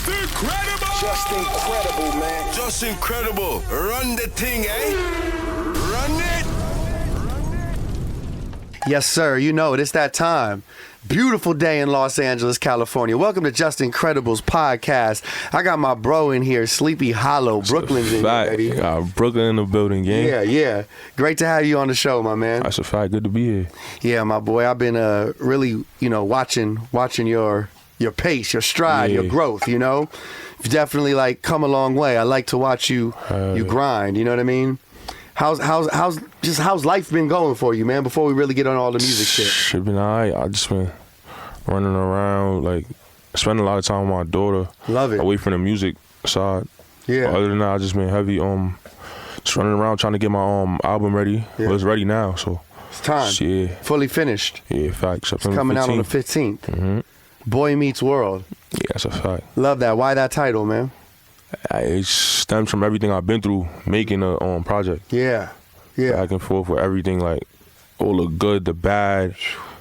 Just incredible! Just incredible, man. Just incredible. Run the thing, eh? Run it! Yes, sir. You know it. It's that time. Beautiful day in Los Angeles, California. Welcome to Just Incredibles podcast. I got my bro in here, Sleepy Hallow. Brooklyn's in here, baby. Brooklyn in the building, gang. Yeah. Great to have you on the show, my man. That's a fact. Good to be here. Yeah, my boy. I've been really, watching your pace, your stride, your growth. You've definitely come a long way. I like to watch you grind. You know what I mean? How's life been going for you, man? Before we really get on all the music shit. Shit been alright. I just been running around, spending a lot of time with my daughter. Love it. Away from the music side. Yeah. Other than that, I just been heavy. Just running around trying to get my album ready. Yeah. Well, it's ready now, so it's time. Yeah. Fully finished. Yeah, facts. It's coming out on the 15th. Mm-hmm. Boy Meets World. Yeah, that's a fact. Love that. Why that title, man? It stems from everything I've been through making a project. Yeah. Back and forth with everything, all the good, the bad.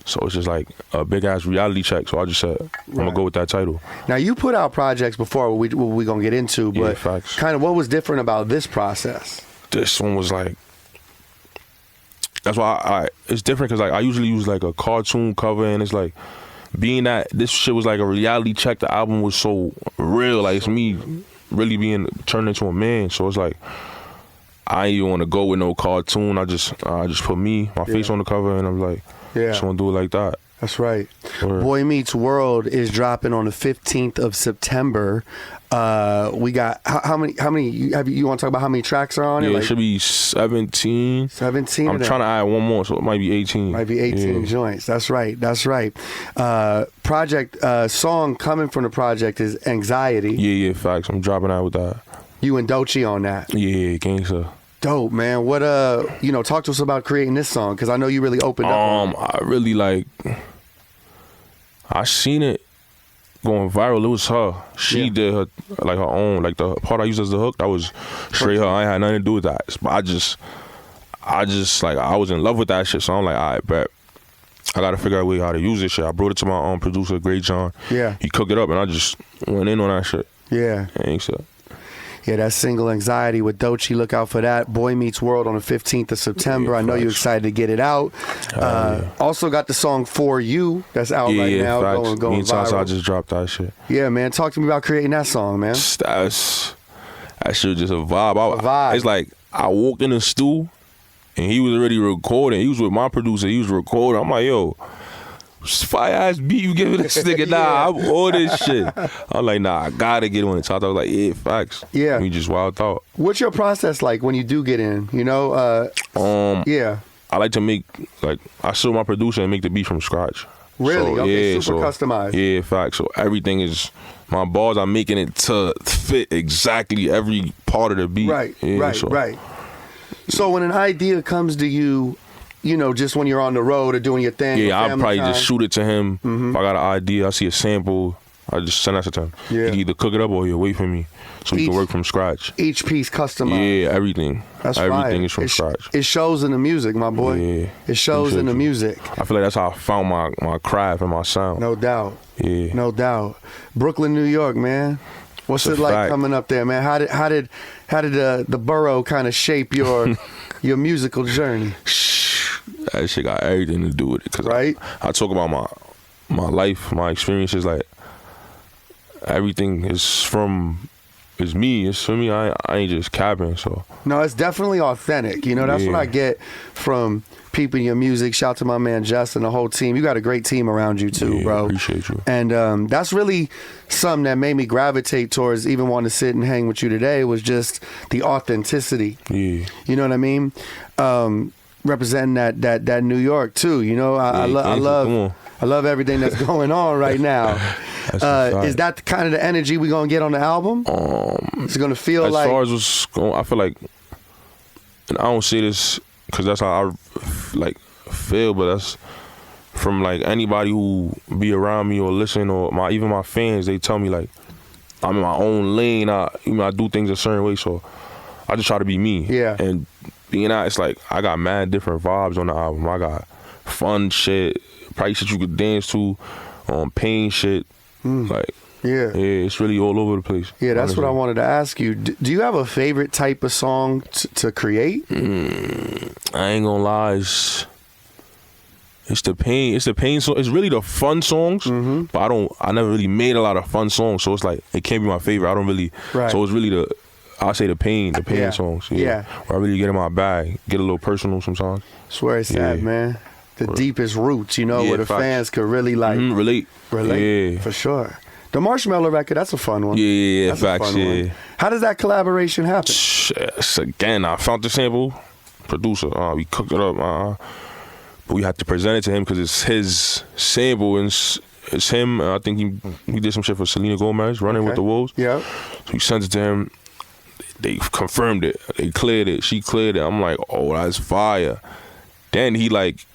So it's just a big ass reality check. So I just said, I'm gonna go with that title. Now you put out projects before we gonna get into, but facts. Kind of what was different about this process? This one was that's why it's different because I usually use a cartoon cover, and it's being that this shit was a reality check. The album was so real, it's me really being turned into a man. So it's I ain't even want to go with no cartoon. I just put my face on the cover, and I'm just want to do it like that. That's right. Word. Boy Meets World is dropping on the 15th of September. We got how many? You want to talk about how many tracks are on it? Yeah, it should be 17. 17. I'm trying to add one more, so it might be 18. Might be 18 joints. That's right. Project song coming from the project is Anxiety. Yeah, facts. I'm dropping out with that. You and Doechii on that. Yeah, gangster. Dope, man. What talk to us about creating this song, because I know you really opened up. I really I seen it going viral. It was her. She did her her own. The part I used as the hook, that was straight her. I ain't had nothing to do with that. But I was in love with that shit. So I'm all right, bet. I gotta figure out a way how to use this shit. I brought it to my own producer, Great John. Yeah. He cooked it up, and I just went in on that shit. Yeah. Yeah, that single Anxiety with Doechii. Look out for that. Boy Meets World on the 15th of September. I know you're excited to get it out. Also got the song For You that's out right now. Going Me and Tasa, viral. I just dropped that shit. Yeah, man. Talk to me about creating that song, man. That shit was just a vibe. It's I walked in the stew, and he was already recording. He was with my producer. He was recording. I'm yo, fire ass beat you giving this nigga. Nah, I'm all this shit. I'm nah, I gotta get on it. So I was yeah, facts. Yeah. We just wild out. What's your process like when you do get in? Yeah. I like to make I show my producer and make the beat from scratch. Really? So, okay, super customized. Yeah, facts. So everything is my bars. I'm making it to fit exactly every part of the beat. Right. Yeah, Right. So when an idea comes to you, just when you're on the road or doing your thing. Yeah, I'll probably time. just shoot it to him. Mm-hmm. If I got an idea, I see a sample, I just send that to him. Yeah. He can either cook it up or he'll wait for me so he can work from scratch. Each piece customized. Yeah, everything. That's everything right. is from scratch. It shows in the music, my boy. Yeah. It shows in the music. I feel that's how I found my craft and my sound. No doubt. Yeah. No doubt. Brooklyn, New York, man. What's it like coming up there, man? How did the borough kind of shape your musical journey? That shit got everything to do with it. Cause right? I talk about my life, my experiences. Everything is me. It's for me. I ain't just capping. So no, it's definitely authentic. That's what I get from people in your music. Shout to my man Justin, the whole team. You got a great team around you too, bro. Appreciate you. And that's really something that made me gravitate towards even wanting to sit and hang with you today, was just the authenticity. Yeah. You know what I mean? Representing that New York too. I love everything that's going on right now. Is that kind of the energy we gonna get on the album? It's gonna feel as far as what's going, I feel and I don't say this because that's how I feel, but that's from anybody who be around me or listen, or even my fans. They tell me I'm in my own lane. I do things a certain way, so I just try to be me. Yeah. And being out, it's I got mad different vibes on the album. I got fun shit, probably shit you could dance to, pain shit. Yeah. Yeah, it's really all over the place. Yeah, that's honestly. what I wanted to ask you. Do you have a favorite type of song to create? I ain't gonna lie, it's the pain song. It's really the fun songs, but I never really made a lot of fun songs, so it's like it can't be my favorite. I don't really. Right. So it's really I say the pain Yeah. songs. Yeah. Where I really get in my bag, get a little personal sometimes. That's where it's at, man. The deepest roots, you know, Yeah, where the facts. fans could really like Relate. Yeah. for sure. The Marshmallow record, that's a fun one. Yeah, That's a facts. fun one. How does that collaboration happen? Again, I found the sample, producer. We cooked it up. But we had to present it to him because it's his sample and it's him. I think he did some shit for Selena Gomez, Running with the Wolves. Yeah. So we sent it to him. They confirmed it. They cleared it. She cleared it. I'm like, oh, that's fire. Then he like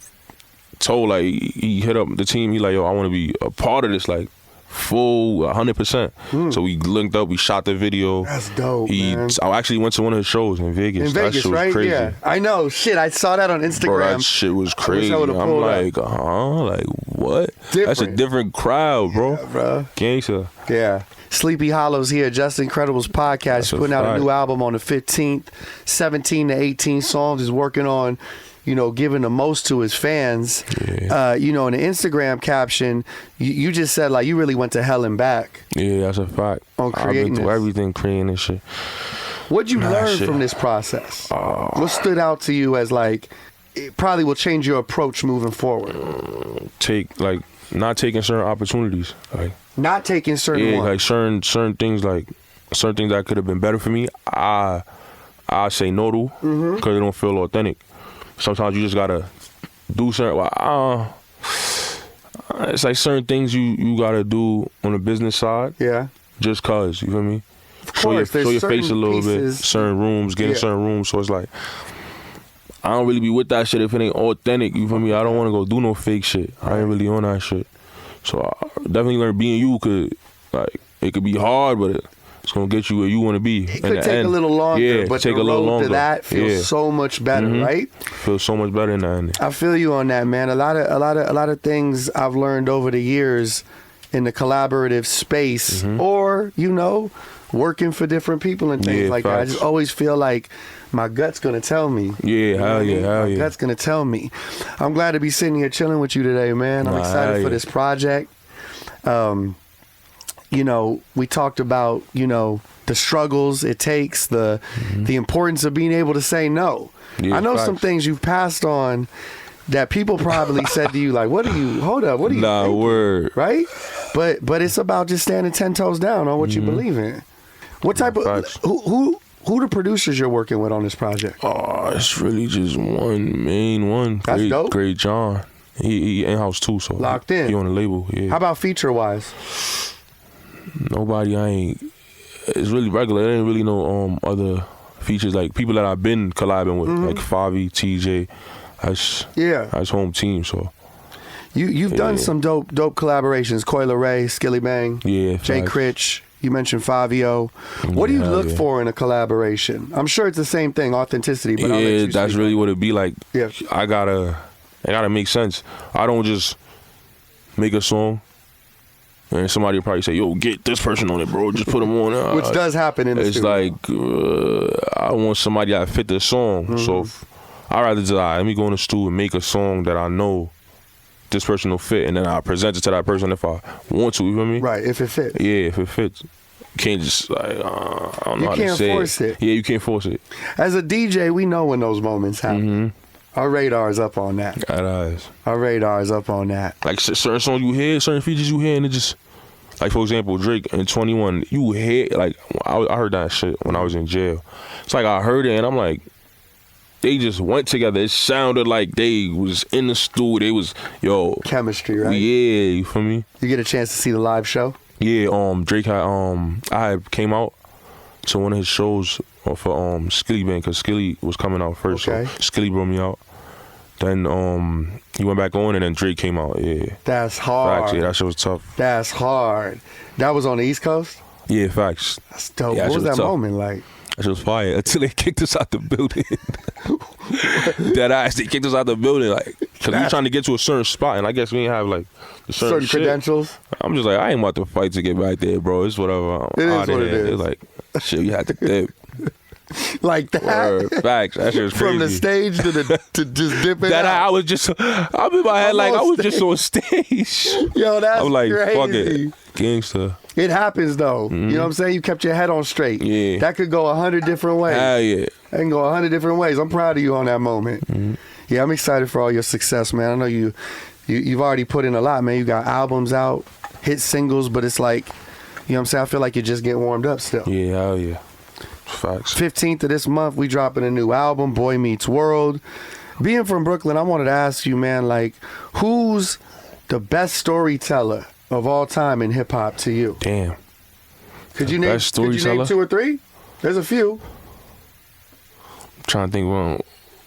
told he hit up the team. He like, yo, I want to be a part of this, like full 100%. So we linked up. We shot the video. That's dope, man. I actually went to one of his shows in Vegas. In That Vegas, shit was right? crazy. Yeah. I know. Shit, I saw that on Instagram. Bro, that shit was crazy. would've I'm pulled like, like what? That's a Different. different crowd, bro. Yeah, bro. Gangsta. Yeah. Sleepy Hollow's here, Just Incredibles podcast. That's a Putting out a fact. new album on the 15th, 17 to 18 songs. Is working on, giving the most to his fans. Yeah. In the Instagram caption, you just said like you really went to hell and back. Yeah, that's a fact. On I've creating been through this. everything, creating this shit. What'd you learn shit. from this process? What stood out to you as like it probably will change your approach moving forward? Not taking certain opportunities. Like Not taking certain ones. like certain things that could have been better for me. I say no to because it don't feel authentic. Sometimes you just gotta do certain. It's like certain things you gotta do on the business side. Yeah. Just cause, you feel me? course, show your there's face a certain little bit. pieces- Certain rooms, get in Yeah. certain rooms. So it's like I don't really be with that shit if it ain't authentic. You feel me? I don't want to go do no fake shit. I ain't really on that shit. So I definitely learned being you could it could be hard, but it's gonna get you where you want to be. It could take a little longer, Yeah, but take the a little road longer. to that feels Yeah. so much better, right? Feels so much better in that end. I feel you on that, man. A lot of things I've learned over the years in the collaborative space, or working for different people and things Yeah, like that. I facts. just always feel like my gut's gonna tell me. Yeah, You know what I hell mean? yeah, hell My yeah. gut's gonna tell me. I'm glad to be sitting here chilling with you today, man. I'm Nah, excited hell for yeah. this project. We talked about the struggles it takes, the importance of being able to say no. Yeah, I know some facts. things you've passed on that people probably said to you like, what are you thinking? Word. Right? But it's about just standing 10 toes down on what you believe in. What type of Facts. who the producers you're working with on this project? Oh, it's really just one main one. That's dope. Great John. He in-house too, so Locked in. He on the label, yeah. How about feature wise? Nobody, it's really regular. There ain't really no other features like people that I've been collabing with, like Favi, TJ. That's home team, so. You've done some dope collaborations. Coil Ray, Skilly Bang, Yeah, Jay facts. Critch. You mentioned Fabio. What do you hell look yeah. for in a collaboration? I'm sure it's the same thing, authenticity. But I'll let Yeah, you that's speak. really what it be like. Yeah. It gotta make sense. I don't just make a song and somebody will probably say, yo, get this person on it, bro. Just put them on. Which does happen in the It's studio. like, I want somebody that fit the song. So I'd rather just, let me go in the studio and make a song that I know this person will fit, and then I'll present it to that person if I want to, you feel me? Right, if it fits. Yeah, if it fits. You can't just, I don't know how to can't say force it. Yeah, you can't force it. As a DJ, we know when those moments happen. Our radar's up on that. That eyes. Our radar's up on that. Like certain songs you hear, certain features you hear, and it just, like for example, Drake in 21, you hear, like, I heard that shit when I was in jail. It's like I heard it and I'm like, they just went together. It sounded like they was in the studio. They was, Chemistry, right? yeah, you feel me? You get a chance to see the live show? Yeah, Drake had, I had came out to one of his shows for Skilly Band, because Skilly was coming out first. Okay. So Skilly brought me out. Then he went back on and then Drake came out, yeah. That's hard. Facts, yeah, that shit was tough. That's hard. That was on the East Coast? Yeah, facts. That's dope. Yeah, What that was shit that tough. moment like? That shit was fire until they kicked us out the building. Dead ass, they kicked us out the building. Like, Because we trying to get to a certain spot, and I guess we ain't have like the certain shit. Credentials. I'm just like, I ain't about to fight to get back there, bro. It's whatever. It is what it is. It's like, shit, you had to dip. Like that. Word. Facts. That shit was crazy. From the stage to just dipping that out. I was just, I'm in my head like I was just on stage. Yo, that's I'm like, crazy. fuck it. Gangsta. It happens though. You know what I'm saying? You kept your head on straight. Yeah. That could go 100 different ways. Hell yeah. That can go 100 different ways. I'm proud of you on that moment. Yeah, I'm excited for all your success, man. I know you've already put in a lot, man. You got albums out, hit singles, but it's like, you know what I'm saying? I feel like you're just getting warmed up still. Yeah, hell yeah. Facts. 15th of this month, we dropping a new album, Boy Meets World. Being from Brooklyn, I wanted to ask you, man, like, who's the best storyteller of all time in hip hop to you? Damn. Could you name 2 or 3? There's a few. I'm trying to think, well,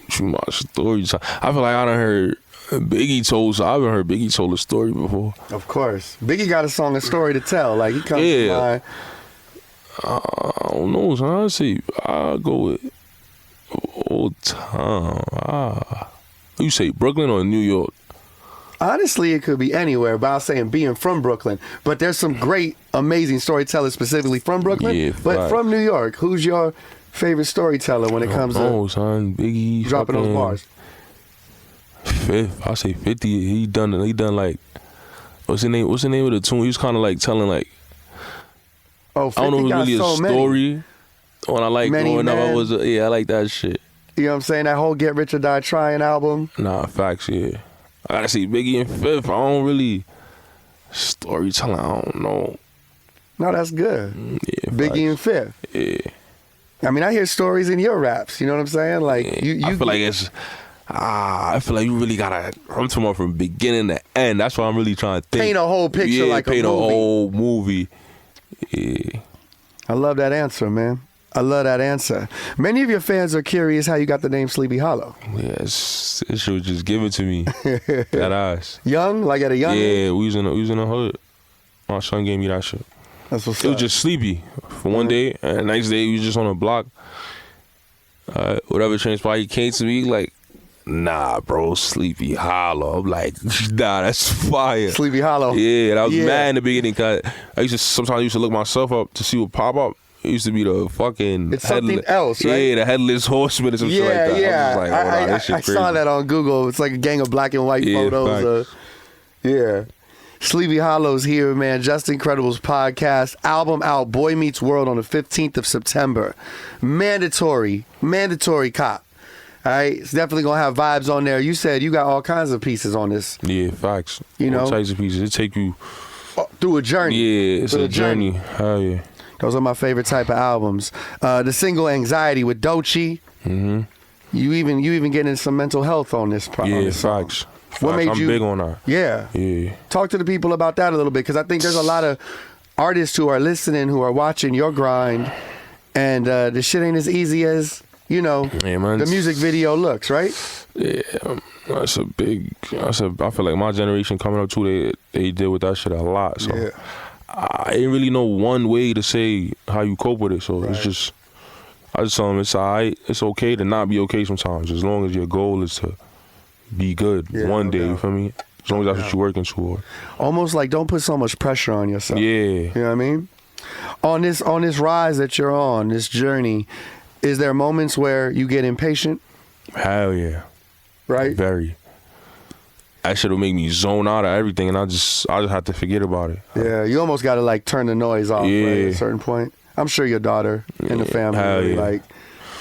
too much stories. I feel like I done heard Biggie told, so I haven't heard Biggie told a story before. Of course. Biggie got a song, a story to tell. Like, he comes to mind. I don't know, son. I'll go with old time. You say Brooklyn or New York? Honestly, it could be anywhere, but I was saying being from Brooklyn. But there's some great, amazing storytellers specifically from Brooklyn. Yeah, but from New York, who's your favorite storyteller when it comes to son, Biggie dropping those bars? Fifth, I say 50. He done like, what's the name of the tune? He was kind of like telling like, oh, 50 I don't know if it's really so a story. When I like growing up, I like that shit. You know what I'm saying? That whole Get Rich or Die Trying album. Nah, facts, yeah. I gotta see Biggie in fifth. I don't really storytelling. I don't know. No, that's good. Yeah, Biggie in fifth. Yeah. I mean, I hear stories in your raps. You know what I'm saying? Like I feel like it's. I feel like you really gotta. I'm talking about from beginning to end. That's why I'm really trying to think. Paint a whole picture like a movie. Paint a whole movie. Yeah. I love that answer, man. I love that answer. Many of your fans are curious how you got the name Sleepy Hallow. Yes, this shit was just given to me. That ass. Young, like at a young age? Yeah, we was in the hood. My son gave me that shit. That's what's It was just sleepy for one day, and the next day we was just on a block. Whatever transpired, he came to me like, nah, bro, Sleepy Hallow. I'm like, nah, that's fire. Sleepy Hallow. Yeah, and I was mad in the beginning because sometimes I used to look myself up to see what pop up. It used to be the fucking... It's something else, right? Yeah, the Headless Horseman or some shit like that. Yeah, I was just like, this shit I crazy. saw that on Google. It's like a gang of black and white photos. Yeah. Sleepy Hollow's here, man. Just Incredible's podcast. Album out, Boy Meets World, on the 15th of September. Mandatory cop. All right? It's definitely going to have vibes on there. You said you got all kinds of pieces on this. Yeah, facts. You know? All types of pieces. It take you... through a journey. Yeah, it's a journey. Hell yeah. Those are my favorite type of albums. The single "Anxiety" with Doechii. Mm-hmm. You even get into some mental health on this. Yeah, facts. What made I'm you? big on that. Yeah. Yeah. Talk to the people about that a little bit, because I think there's a lot of artists who are listening, who are watching your grind, and the shit ain't as easy as the music video looks, right? Yeah, that's a big. I feel like my generation coming up too, they deal with that shit a lot. So. Yeah. I ain't really know one way to say how you cope with it, so it's just, I just tell them it's alright, it's okay to not be okay sometimes, as long as your goal is to be good one day, you feel me? As long as that's what you're working toward. Almost like don't put so much pressure on yourself. Yeah. You know what I mean? On this rise that you're on, this journey, is there moments where you get impatient? Hell yeah. Right? Very. That shit will make me zone out of everything, and I just have to forget about it. Yeah, you almost got to like turn the noise off, right, at a certain point. I'm sure your daughter and the family really, like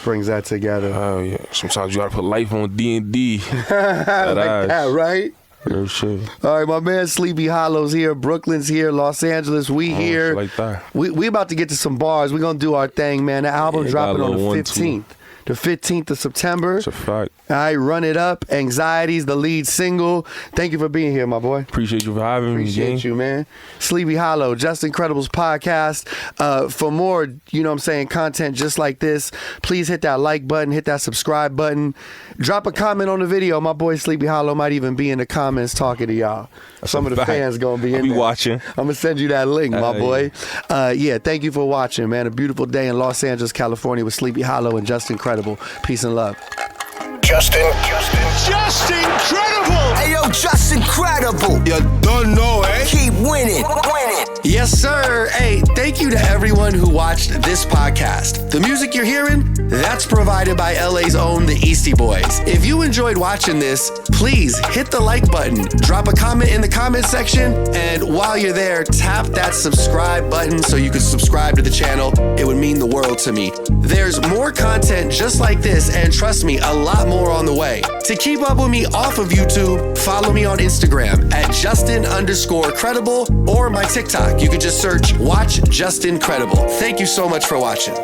brings that together. Hell yeah. Sometimes you got to put life on D&D. Like that, right? Real shit. All right, my man Sleepy Hollow's here, Brooklyn's here, Los Angeles, we here. Like that. We about to get to some bars. We're going to do our thing, man. The album dropping on the 15th. The 15th of September. It's a fact. All right, Run It Up. Anxiety's the lead single. Thank you for being here, my boy. Appreciate you for having me. Appreciate you, man. Sleepy Hallow, Just Incredibles podcast. For more, content just like this, please hit that like button, hit that subscribe button. Drop a comment on the video. My boy Sleepy Hallow might even be in the comments talking to y'all. Some of the fans going to be in there. Watching. I'm going to send you that link, my boy. Thank you for watching, man. A beautiful day in Los Angeles, California with Sleepy Hallow and Just Incredible. Peace and love. Just incredible. Hey yo, just incredible. You don't know, eh? Keep winning. Yes, sir. Hey, thank you to everyone who watched this podcast. The music you're hearing, that's provided by LA's own The Eastie Boys. If you enjoyed watching this, please hit the like button, drop a comment in the comment section, and while you're there, tap that subscribe button so you can subscribe to the channel. It would mean the world to me. There's more content just like this, and trust me, a lot more on the way. To keep up with me off of YouTube, follow me on Instagram at Justin_credible or my TikTok. You can just search Watch Justin Credible. Thank you so much for watching.